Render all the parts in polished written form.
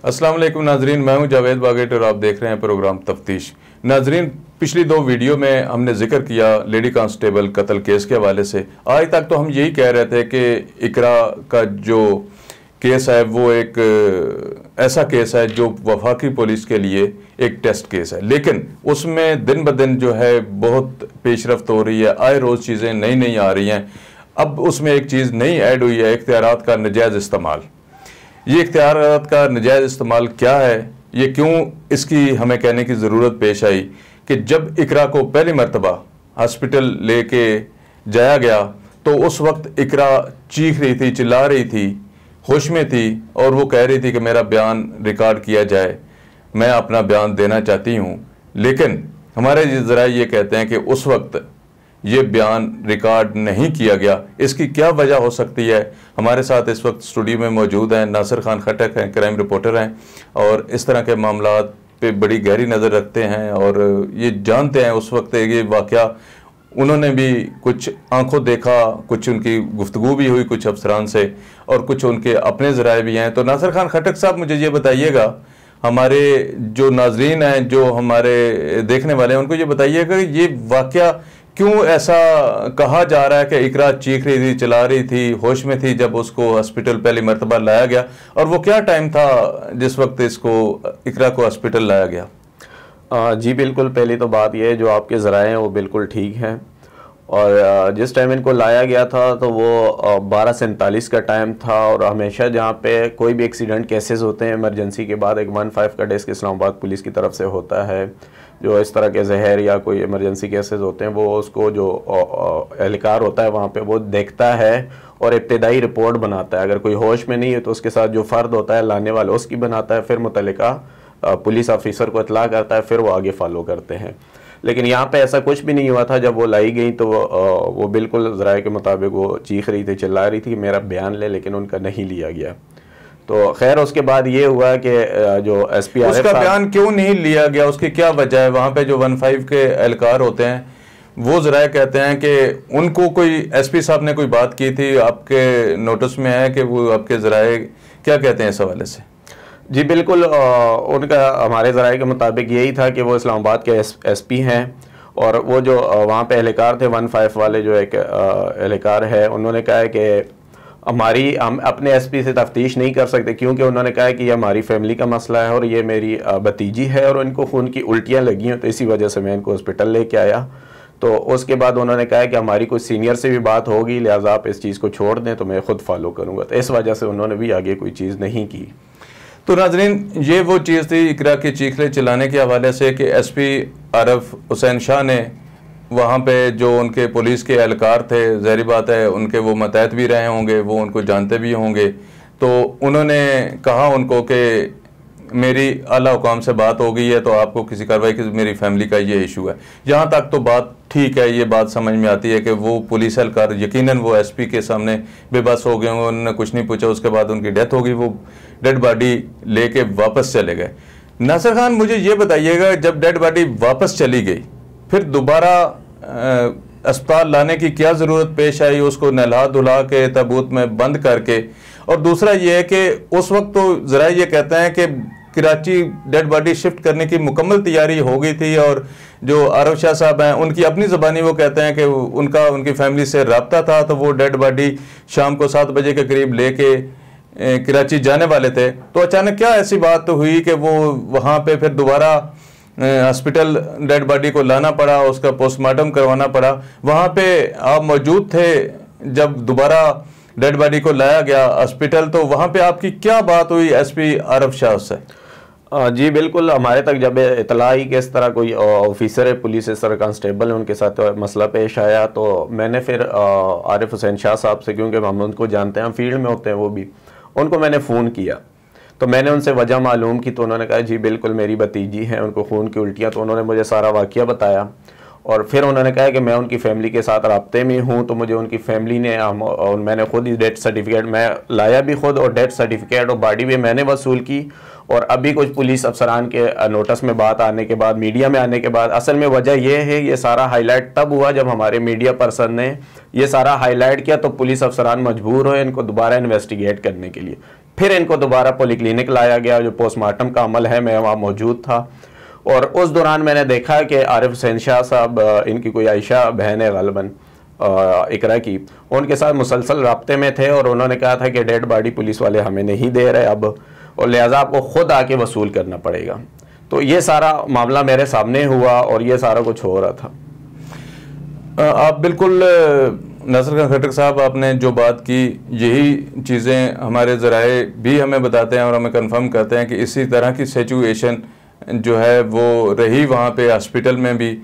अस्सलाम वालेकुम नाजरीन, मैं हूं जावेद बागेट और आप देख रहे हैं प्रोग्राम तफ्तीश। नाजरीन, पिछली 2 वीडियो में हमने जिक्र किया लेडी कांस्टेबल कत्ल केस के हवाले से। आज तक तो हम यही कह रहे थे कि इकरा का जो केस है वो एक ऐसा केस है जो वफाकी पुलिस के लिए एक टेस्ट केस है, लेकिन उसमें दिन ब दिन जो है बहुत पेशरफ्त हो रही है, आए रोज़ चीज़ें नई नई आ रही हैं। अब उसमें एक चीज़ नई ऐड हुई है, इख्तियारात का नाजायज़ इस्तेमाल। ये इख्तियारात का नाजायज़ इस्तेमाल क्या है, ये क्यों इसकी हमें कहने की ज़रूरत पेश आई कि जब इकरा को पहली मरतबा हॉस्पिटल लेके जाया गया तो उस वक्त इकरा चीख रही थी, चिल्ला रही थी, होश में थी और वो कह रही थी कि मेरा बयान रिकॉर्ड किया जाए, मैं अपना बयान देना चाहती हूँ। लेकिन हमारे ज़रा ये कहते हैं कि उस वक्त ये बयान रिकॉर्ड नहीं किया गया। इसकी क्या वजह हो सकती है? हमारे साथ इस वक्त स्टूडियो में मौजूद हैं नासिर खान खटक हैं, क्राइम रिपोर्टर हैं और इस तरह के मामलात पे बड़ी गहरी नज़र रखते हैं और ये जानते हैं उस वक्त ये वाक़या उन्होंने भी कुछ आंखों देखा, कुछ उनकी गुफ्तगू भी हुई कुछ अफसरान से और कुछ उनके अपने ज़राए भी हैं। तो नासिर खान खटक साहब, मुझे ये बताइएगा, हमारे जो नाजरीन हैं, जो हमारे देखने वाले हैं, उनको ये बताइएगा कि ये वाक़या क्यों ऐसा कहा जा रहा है कि इकरा चीख रही थी, चिल्ला रही थी, होश में थी जब उसको हॉस्पिटल पहली मरतबा लाया गया, और वो क्या टाइम था जिस वक्त इसको इकरा को हॉस्पिटल लाया गया? जी बिल्कुल, पहली तो बात यह है जो आपके ज़राए हैं वो बिल्कुल ठीक हैं और जिस टाइम इनको लाया गया था तो वो 12:47 का टाइम था और हमेशा जहाँ पे कोई भी एक्सीडेंट केसेस होते हैं इमरजेंसी के बाद एक 15 का डेस्क इस्लामाबाद पुलिस की तरफ से होता है। जो इस तरह के जहर या कोई इमरजेंसी केसेस होते हैं वो उसको जो एहलकार होता है वहाँ पे वो देखता है और इब्तदाई रिपोर्ट बनाता है। अगर कोई होश में नहीं है तो उसके साथ जो फ़र्द होता है लाने वाला उसकी बनाता है, फिर मुतल्लिका पुलिस ऑफिसर को इतला करता है, फिर वो आगे फॉलो करते हैं। लेकिन यहाँ पे ऐसा कुछ भी नहीं हुआ था। जब वो लाई गई तो वो बिल्कुल ज़राए के मुताबिक वो चीख रही थी, चिल्ला रही थी कि मेरा बयान ले, लेकिन उनका नहीं लिया गया। तो खैर उसके बाद ये हुआ कि जो एसपी उसका बयान क्यों नहीं लिया गया, उसकी क्या वजह है? वहाँ पे जो 15 के एहलकार होते हैं वो ज़रा कहते हैं कि उनको कोई एसपी साहब ने कोई बात की थी, आपके नोटिस में है कि वो आपके ज़राए क्या कहते हैं इस हवाले से? जी बिल्कुल, उनका हमारे ज़राए के मुताबिक यही था कि वो इस्लामाबाद के एसपी हैं और वो जो वहाँ पे एहलकार थे 15 वाले जो एक एहलकार है, उन्होंने कहा है कि हम अपने एसपी से तफ्तीश नहीं कर सकते क्योंकि उन्होंने कहा है कि ये हमारी फैमिली का मसला है और ये मेरी भतीजी है और इनको खून की उल्टियाँ लगी हैं, तो इसी वजह से मैं इनको हॉस्पिटल लेके आया। तो उसके बाद उन्होंने कहा कि हमारी कुछ सीनियर से भी बात होगी, लिहाजा आप इस चीज़ को छोड़ दें तो मैं खुद फॉलो करूँगा। तो इस वजह से उन्होंने भी आगे कोई चीज़ नहीं की। तो नाज़रीन, ये वो चीज़ थी इकरा के चीखले चिल्लाने के हवाले से कि एसपी आरिफ हुसैन शाह ने वहाँ पे जो उनके पुलिस के एहलकार थे, ज़ाहिर बात है उनके वो मतहत भी रहे होंगे, वो उनको जानते भी होंगे, तो उन्होंने कहा उनको कि मेरी आला हुकाम से बात हो गई है तो आपको किसी कार्रवाई की, मेरी फैमिली का ये इशू है। यहाँ तक तो बात ठीक है, ये बात समझ में आती है कि वो पुलिस एहलकार यकीनन वो एसपी के सामने बेबस हो गए होंगे, उन्होंने कुछ नहीं पूछा, उसके बाद उनकी डेथ हो गई, वो डेड बॉडी लेके वापस चले गए। नासिर खान, मुझे ये बताइएगा, जब डेड बॉडी वापस चली गई फिर दोबारा अस्पताल लाने की क्या ज़रूरत पेश आई, उसको नहला धुला के ताबूत में बंद करके? और दूसरा ये है कि उस वक्त तो ज़रा ये कहते हैं कि कराची डेड बॉडी शिफ्ट करने की मुकम्मल तैयारी हो गई थी और जो आरिफ शाह साहब हैं उनकी अपनी ज़बानी वो कहते हैं कि उनकी फैमिली से रब्ता था, तो वो डेड बॉडी शाम को 7 बजे के करीब लेके कराची जाने वाले थे। तो अचानक क्या ऐसी बात हुई कि वो वहाँ पे फिर दोबारा हॉस्पिटल डेड बॉडी को लाना पड़ा, उसका पोस्टमार्टम करवाना पड़ा? वहाँ पे आप मौजूद थे जब दोबारा डेड बॉडी को लाया गया हॉस्पिटल, तो वहाँ पे आपकी क्या बात हुई एसपी आरिफ शाह से? जी बिल्कुल, हमारे तक जब इतला आई कि इस तरह कोई ऑफिसर है पुलिस, इस तरह कांस्टेबल है, उनके साथ मसला पेश आया, तो मैंने फिर आरिफ हुसैन शाह साहब से, क्योंकि हम उनको जानते हैं, हम फील्ड में होते हैं वो भी, उनको मैंने फ़ोन किया। तो मैंने उनसे वजह मालूम की तो उन्होंने कहा जी बिल्कुल मेरी भतीजी हैं, उनको खून की उल्टियाँ, तो उन्होंने मुझे सारा वाक़या बताया और फिर उन्होंने कहा कि मैं उनकी फैमिली के साथ राब्ते में हूँ, तो मुझे उनकी फैमिली ने और मैंने खुद ही डेथ सर्टिफिकेट मैं लाया भी खुद, और डेथ सर्टिफिकेट और बॉडी भी मैंने वसूल की। और अभी कुछ पुलिस अफसरान के नोटिस में बात आने के बाद, मीडिया में आने के बाद, असल में वजह यह है, ये सारा हाईलाइट तब हुआ जब हमारे मीडिया पर्सन ने ये सारा हाईलाइट किया, तो पुलिस अफसरान मजबूर हुए इनको दोबारा इन्वेस्टिगेट करने के लिए। फिर इनको दोबारा पॉलीक्लिनिक लाया गया, जो पोस्टमार्टम का अमल है, मैं वहाँ मौजूद था। और उस दौरान मैंने देखा कि आरिफ हुसैन शाह साहब, इनकी कोई आयशा बहन है ग़ालिबन इकरा की, उनके साथ मुसलसल राब्ते में थे, और उन्होंने कहा था कि डेड बॉडी पुलिस वाले हमें नहीं दे रहे अब, और लिहाजा आपको खुद आके वसूल करना पड़ेगा। तो ये सारा मामला मेरे सामने हुआ और ये सारा कुछ हो रहा था। आप बिल्कुल नासिर खान खट्टर साहब, आपने जो बात की, यही चीज़ें हमारे ज़राए भी हमें बताते हैं और हमें कंफर्म करते हैं कि इसी तरह की सिचुएशन जो है वो रही वहाँ पे हॉस्पिटल में भी।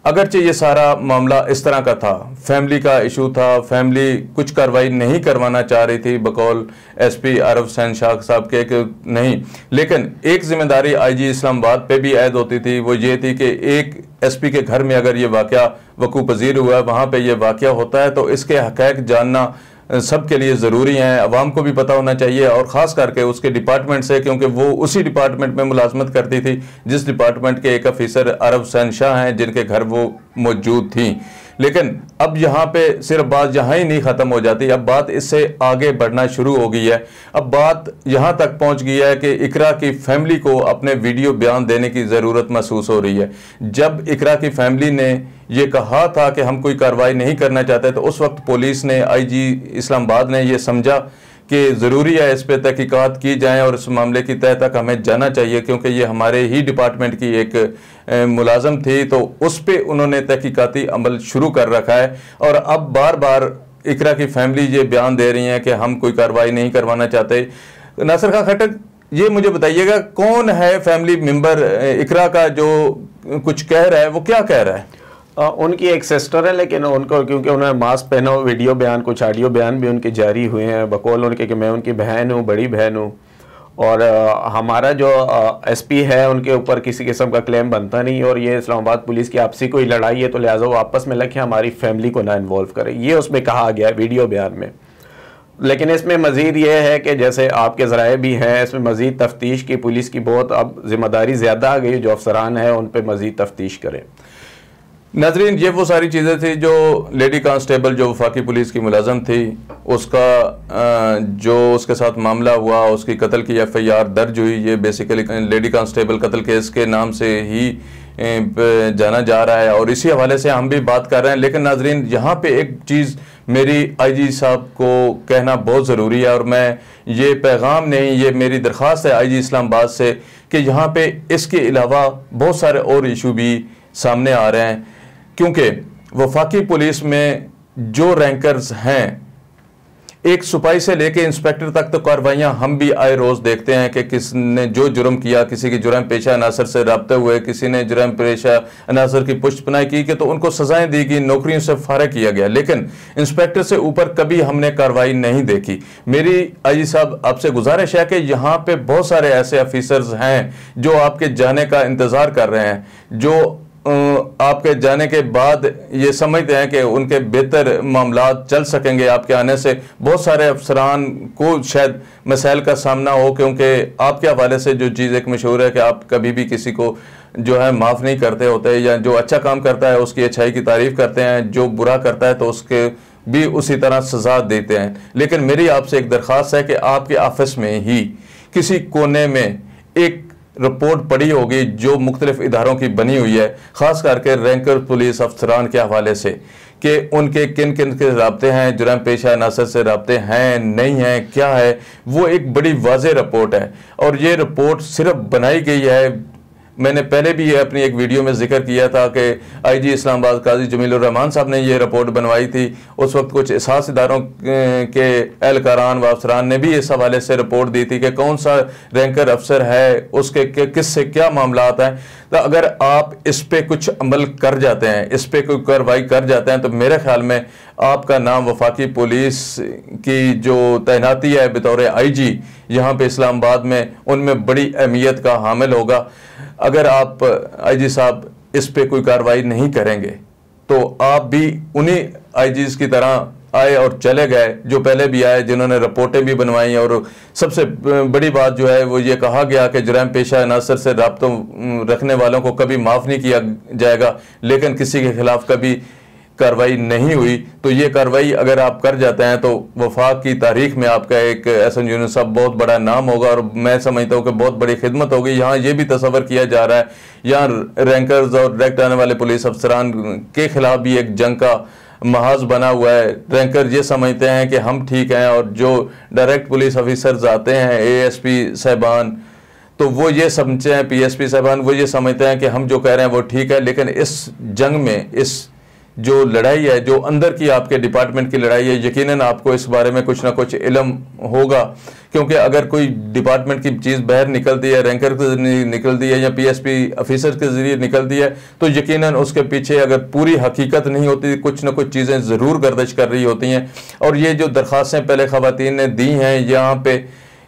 अगरचे ये सारा मामला इस तरह का था, फैमिली का इशू था, फैमिली कुछ कार्रवाई नहीं करवाना चाह रही थी बकौल एसपी आरिफ हुसैन शाह साहब के कि नहीं, लेकिन एक जिम्मेदारी आईजी इस्लामाबाद पे भी ऐद होती थी, वो ये थी कि एक एसपी के घर में अगर ये वाक़या वकूअ पज़ीर हुआ है, वहाँ पे ये वाक़या होता है, तो इसके हक़ैक़ जानना सबके लिए ज़रूरी है, अवाम को भी पता होना चाहिए, और ख़ास करके उसके डिपार्टमेंट से, क्योंकि वो उसी डिपार्टमेंट में मुलाजमत करती थी जिस डिपार्टमेंट के एक अफिसर आरिफ हुसैन शाह हैं, जिनके घर वो मौजूद थी। लेकिन अब यहाँ पे सिर्फ बात यहाँ ही नहीं ख़त्म हो जाती, अब बात इससे आगे बढ़ना शुरू हो गई है। अब बात यहाँ तक पहुँच गई है कि इकरा की फैमिली को अपने वीडियो बयान देने की ज़रूरत महसूस हो रही है। जब इकरा की फैमिली ने ये कहा था कि हम कोई कार्रवाई नहीं करना चाहते, तो उस वक्त पुलिस ने, आईजी इस्लामाबाद ने ये समझा कि ज़रूरी है इस पर तहकीकात की जाएँ और इस मामले की तह तक हमें जाना चाहिए, क्योंकि ये हमारे ही डिपार्टमेंट की एक मुलाजम थी, तो उस पर उन्होंने तहकीकाती अमल शुरू कर रखा है। और अब बार बार इकरा की फैमिली ये बयान दे रही हैं कि हम कोई कार्रवाई नहीं करवाना चाहते। नासिर खान खट्टर, ये मुझे बताइएगा, कौन है फैमिली मेंबर इकरा का जो कुछ कह रहा है, वो क्या कह रहा है? उनकी एक सिस्टर है, लेकिन उनको क्योंकि उन्होंने मास्क पहना हो, वीडियो बयान, कुछ ऑडियो बयान भी उनके जारी हुए हैं बकौल उनके कि मैं उनकी बहन हूँ, बड़ी बहन हूँ, और हमारा जो एसपी है उनके ऊपर किसी किस्म का क्लेम बनता नहीं, और ये इस्लामाबाद पुलिस की आपसी कोई लड़ाई है, तो लिहाजा वो आपस में लगे हमारी फैमिली को ना इन्वॉल्व करे, ये उसमें कहा गया है वीडियो बयान में। लेकिन इसमें मज़ीद ये है कि जैसे आपके ज़राए भी हैं, इसमें मज़ीद तफ्तीश की पुलिस की बहुत अब जिम्मेदारी ज़्यादा आ गई, जो अफसरान है उन पर मज़ीद तफ्तीश करें। नाजरीन, ये वो सारी चीज़ें थी जो लेडी कांस्टेबल जो वफाकी पुलिस की मुलाजम थी, उसका जो उसके साथ मामला हुआ, उसकी कत्ल की FIR दर्ज हुई। ये बेसिकली लेडी कांस्टेबल कत्ल केस के नाम से ही जाना जा रहा है, और इसी हवाले से हम भी बात कर रहे हैं। लेकिन नाजरीन, यहाँ पे एक चीज़ मेरी IG साहब को कहना बहुत ज़रूरी है, और मैं ये पैगाम नहीं, ये मेरी दरख्वास्त है IG इस्लामाबाद से कि यहाँ पे इसके अलावा बहुत सारे और इशू भी सामने आ रहे हैं, क्योंकि वफाकी पुलिस में जो रैंकर्स हैं, एक सिपाही से लेके इंस्पेक्टर तक, तो कार्रवाइयाँ हम भी आए रोज़ देखते हैं कि किसने जो जुर्म किया, किसी की जुर्म पेशा अनासर से रब्ते हुए, किसी ने जुर्म पेशा अनासर की पुष्टपनाही की कि तो उनको सजाएं दी गई, नौकरियों से फारिग किया गया, लेकिन इंस्पेक्टर से ऊपर कभी हमने कार्रवाई नहीं देखी। मेरी IG साहब आपसे गुजारिश है कि यहाँ पे बहुत सारे ऐसे ऑफिसर्स हैं जो आपके जाने का इंतज़ार कर रहे हैं, जो आपके जाने के बाद ये समझते हैं कि उनके बेहतर मामलात चल सकेंगे आपके आने से। बहुत सारे अफसरान को शायद मसाइल का सामना हो, क्योंकि आपके हवाले से जो चीज़ एक मशहूर है कि आप कभी भी किसी को जो है माफ़ नहीं करते होते, या जो अच्छा काम करता है उसकी अच्छाई की तारीफ़ करते हैं, जो बुरा करता है तो उसके भी उसी तरह सजा देते हैं। लेकिन मेरी आपसे एक दरख्वास्त है कि आपके ऑफिस में ही किसी कोने में एक रिपोर्ट पड़ी होगी जो मुख्तलिफ इदारों की बनी हुई है, ख़ास करके रैंकर पुलिस अफसरान के हवाले से, कि उनके किन किन के राब्ते हैं, जुर्म पेशा अनासर से राब्ते हैं नहीं हैं, क्या है, वो एक बड़ी वाज़ेह रिपोर्ट है। और ये रिपोर्ट सिर्फ बनाई गई है, मैंने पहले भी अपनी एक वीडियो में जिक्र किया था कि IG इस्लामाबाद काजी जमीलुर रहमान साहब ने ये रिपोर्ट बनवाई थी। उस वक्त कुछ एहसास इदारों के एहलकारान व अफसरान ने भी इस हवाले से रिपोर्ट दी थी कि कौन सा रैंकर अफसर है, उसके किससे क्या मामला आता है। तो अगर आप इस पर कुछ अमल कर जाते हैं, इस पर कोई कार्रवाई कर जाते हैं, तो मेरे ख्याल में आपका नाम वफाकी पुलिस की जो तैनाती है बतौर IG यहाँ पे इस्लामाबाद में, उनमें बड़ी अहमियत का हामिल होगा। अगर आप IG साहब इस पे कोई कार्रवाई नहीं करेंगे तो आप भी उन्हीं आईजीज की तरह आए और चले गए जो पहले भी आए, जिन्होंने रिपोर्टें भी बनवाई। और सबसे बड़ी बात जो है वो ये कहा गया कि जुर्म पेशा अनासर से राब्तों रखने वालों को कभी माफ़ नहीं किया जाएगा, लेकिन किसी के खिलाफ कभी कार्रवाई नहीं हुई। तो ये कार्रवाई अगर आप कर जाते हैं तो वफाक की तारीख में आपका एक एहसन यूनुस साहब बहुत बड़ा नाम होगा और मैं समझता हूँ कि बहुत बड़ी खिदमत होगी। यहाँ ये भी तस्वर किया जा रहा है, यहाँ रैंकर्स और डायरेक्ट आने वाले पुलिस अफसरान के खिलाफ भी एक जंग का महाज बना हुआ है। रैंकर ये समझते हैं कि हम ठीक हैं और जो डायरेक्ट पुलिस ऑफिसर्स आते हैं, एएसपी साहबान, तो वो ये समझते हैं, पीएसपी साहबान वो ये समझते हैं कि हम जो कह रहे हैं वो ठीक है। लेकिन इस जंग में, इस जो लड़ाई है, जो अंदर की आपके डिपार्टमेंट की लड़ाई है, यकीनन आपको इस बारे में कुछ ना कुछ इल्म होगा, क्योंकि अगर कोई डिपार्टमेंट की चीज़ बाहर निकलती है, रैंकर के जरिए निकलती है या पीएसपी ऑफिसर के जरिए निकलती है, तो यकीनन उसके पीछे अगर पूरी हकीकत नहीं होती, कुछ ना कुछ चीज़ें ज़रूर गर्दिश कर रही होती हैं। और ये जो दरख्वास्तें पहले ख़वातीन ने दी हैं यहाँ पे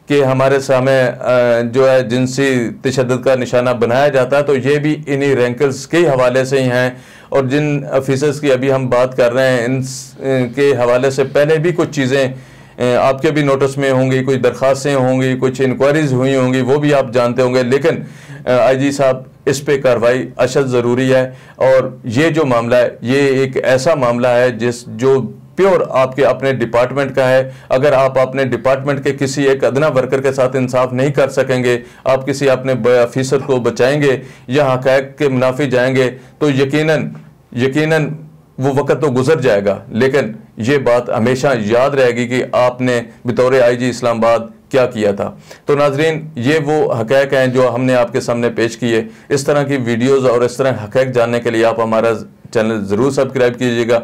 कि हमारे सामने जो है जिनसी तशद्दुद का निशाना बनाया जाता है, तो ये भी इन्हीं रैंकर्स के हवाले से ही हैं। और जिन ऑफिसर्स की अभी हम बात कर रहे हैं, इन के हवाले से पहले भी कुछ चीज़ें आपके भी नोटिस में होंगी, कुछ दरख्वास्तें होंगी, कुछ इंक्वायरीज हुई होंगी, वो भी आप जानते होंगे। लेकिन आईजी साहब, इस पे कार्रवाई अशद ज़रूरी है। और ये जो मामला है, ये एक ऐसा मामला है जो प्योर आपके अपने डिपार्टमेंट का है। अगर आप अपने डिपार्टमेंट के किसी एक अदना वर्कर के साथ इंसाफ नहीं कर सकेंगे, आप किसी अपने ऑफिसर को बचाएंगे या हक़ाइक़ के मुनाफी जाएंगे, तो यकीनन वो वक़्त तो गुजर जाएगा, लेकिन ये बात हमेशा याद रहेगी कि आपने बतौर आईजी इस्लामाबाद क्या किया था। तो नाजरीन, ये वो हक़ाइक़ हैं जो हमने आपके सामने पेश किए। इस तरह की वीडियोज़ और इस तरह हक़ाइक़ जानने के लिए आप हमारा चैनल ज़रूर सब्सक्राइब कीजिएगा।